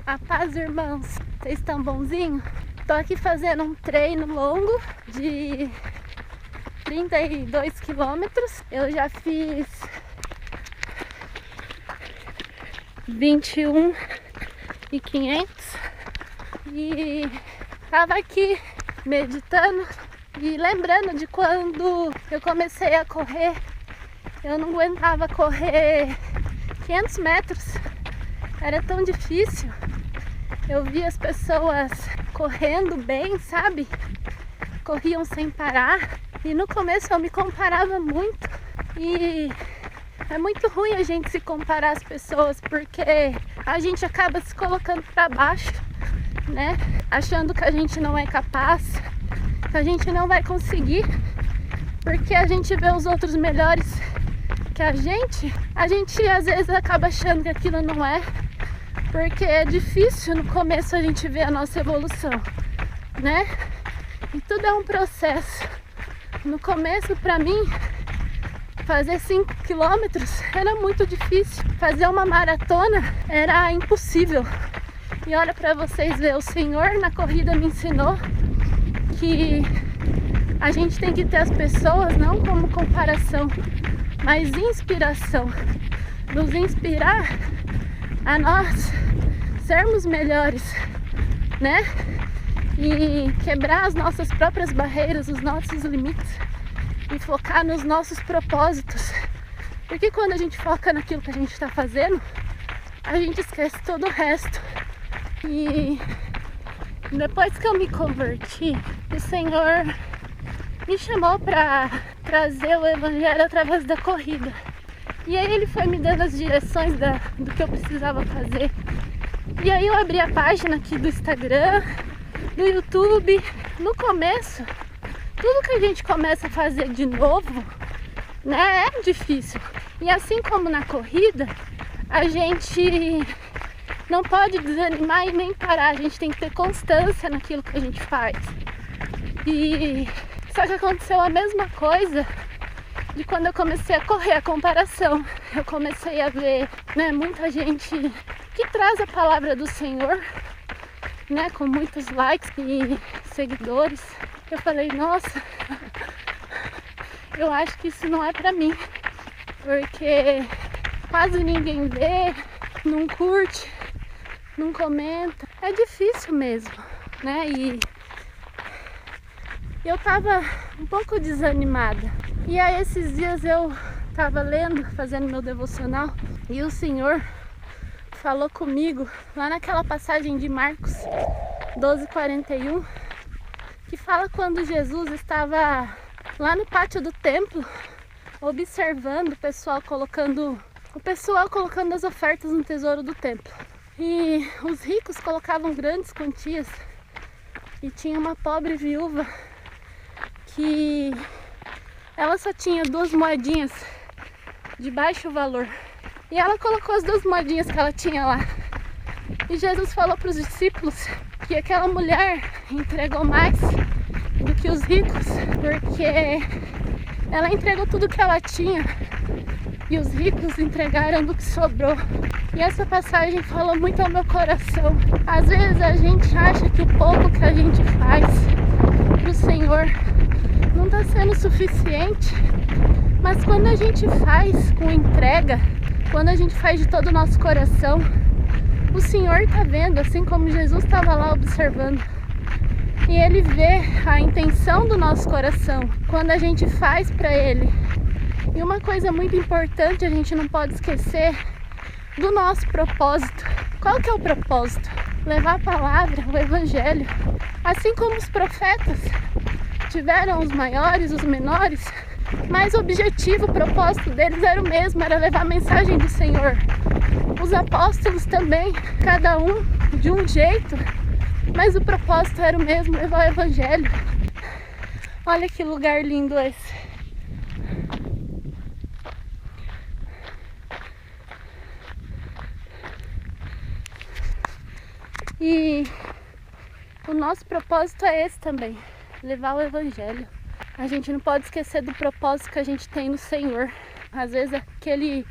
A paz, irmãos. Vocês estão bonzinhos? Tô aqui fazendo um treino longo de 32 quilômetros. Eu já fiz 21.500 e tava aqui meditando e lembrando de quando eu comecei a correr. Eu não aguentava correr 500 metros. Era tão difícil. Eu via as pessoas correndo bem, sabe? Corriam sem parar. E no começo eu me comparava muito. E é muito ruim a gente se comparar às pessoas, porque a gente acaba se colocando para baixo, né? Achando que a gente não é capaz, que a gente não vai conseguir, porque a gente vê os outros melhores que a gente às vezes acaba achando que aquilo não é, porque é difícil no começo a gente ver a nossa evolução, né? E tudo é um processo. No começo, pra mim, fazer 5 quilômetros era muito difícil. Fazer uma maratona era impossível. E olha pra vocês verem, o Senhor na corrida me ensinou que a gente tem que ter as pessoas não como comparação, mas inspiração. Nos inspirar a nós sermos melhores, né? E quebrar as nossas próprias barreiras, os nossos limites e focar nos nossos propósitos. Porque quando a gente foca naquilo que a gente está fazendo, a gente esquece todo o resto. E depois que eu me converti, o Senhor me chamou para trazer o Evangelho através da corrida. E aí Ele foi me dando as direções do que eu precisava fazer. E aí eu abri a página aqui do Instagram, do YouTube. No começo, tudo que a gente começa a fazer de novo, né, é difícil. E assim como na corrida, a gente não pode desanimar e nem parar. A gente tem que ter constância naquilo que a gente faz. E só que aconteceu a mesma coisa de quando eu comecei a correr, a comparação. Eu comecei a ver, né, muita gente que traz a palavra do Senhor, né, com muitos likes e seguidores. Eu falei, nossa, eu acho que isso não é pra mim, porque quase ninguém vê, não curte, não comenta. É difícil mesmo, né? E eu tava um pouco desanimada. E aí esses dias eu tava lendo, fazendo meu devocional, e o Senhor falou comigo lá naquela passagem de Marcos 12:41, que fala quando Jesus estava lá no pátio do templo, observando o pessoal colocando as ofertas no tesouro do templo. E os ricos colocavam grandes quantias, e tinha uma pobre viúva que ela só tinha 2 moedinhas de baixo valor. E ela colocou as 2 moedinhas que ela tinha lá. E Jesus falou para os discípulos que aquela mulher entregou mais do que os ricos, porque ela entregou tudo que ela tinha e os ricos entregaram do que sobrou. E essa passagem falou muito ao meu coração. Às vezes a gente acha que o pouco que a gente faz pro Senhor não está sendo suficiente, mas quando a gente faz com entrega, quando a gente faz de todo o nosso coração, o Senhor está vendo, assim como Jesus estava lá observando. E Ele vê a intenção do nosso coração quando a gente faz para Ele. E uma coisa muito importante, a gente não pode esquecer do nosso propósito. Qual que é o propósito? Levar a palavra, o Evangelho. Assim como os profetas tiveram os maiores, os menores, mas o objetivo, o propósito deles era o mesmo, era levar a mensagem do Senhor. Os apóstolos também, cada um de um jeito, mas o propósito era o mesmo, levar o Evangelho. Olha que lugar lindo esse. E o nosso propósito é esse também, levar o Evangelho. A gente não pode esquecer do propósito que a gente tem no Senhor. Às vezes aquele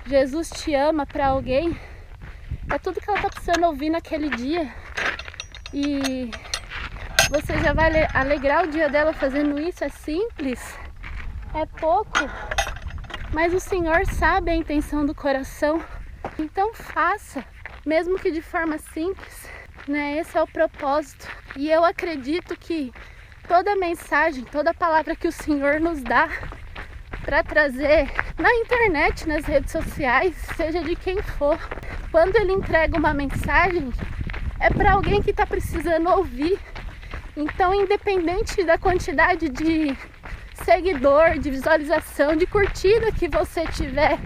Jesus te ama para alguém é tudo que ela tá precisando ouvir naquele dia. E você já vai alegrar o dia dela fazendo isso. É simples, é pouco, mas o Senhor sabe a intenção do coração. Então faça, mesmo que de forma simples, né? Esse é o propósito. E eu acredito que toda mensagem, toda palavra que o Senhor nos dá para trazer na internet, nas redes sociais, seja de quem for, quando Ele entrega uma mensagem, é para alguém que está precisando ouvir. Então, independente da quantidade de seguidor, de visualização, de curtida que você tiver,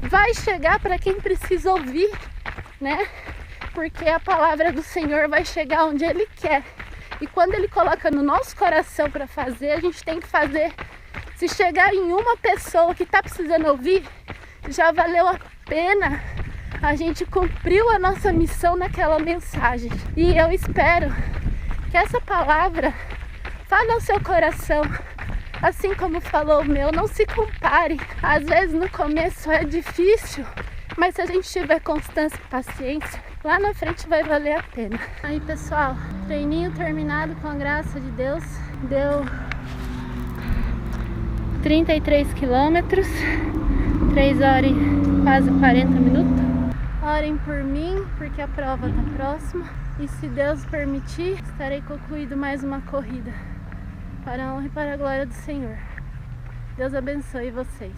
vai chegar para quem precisa ouvir, né? Porque a palavra do Senhor vai chegar onde Ele quer. E quando Ele coloca no nosso coração para fazer, a gente tem que fazer. Se chegar em uma pessoa que está precisando ouvir, já valeu a pena. A gente cumpriu a nossa missão naquela mensagem. E eu espero que essa palavra fale ao seu coração, assim como falou o meu. Não se compare. Às vezes no começo é difícil, mas se a gente tiver constância e paciência, lá na frente vai valer a pena. Aí, pessoal, treininho terminado com a graça de Deus. Deu 33 quilômetros, 3 horas e quase 40 minutos. Orem por mim, porque a prova está próxima. E se Deus permitir, estarei concluindo mais uma corrida, para a honra e para a glória do Senhor. Deus abençoe vocês.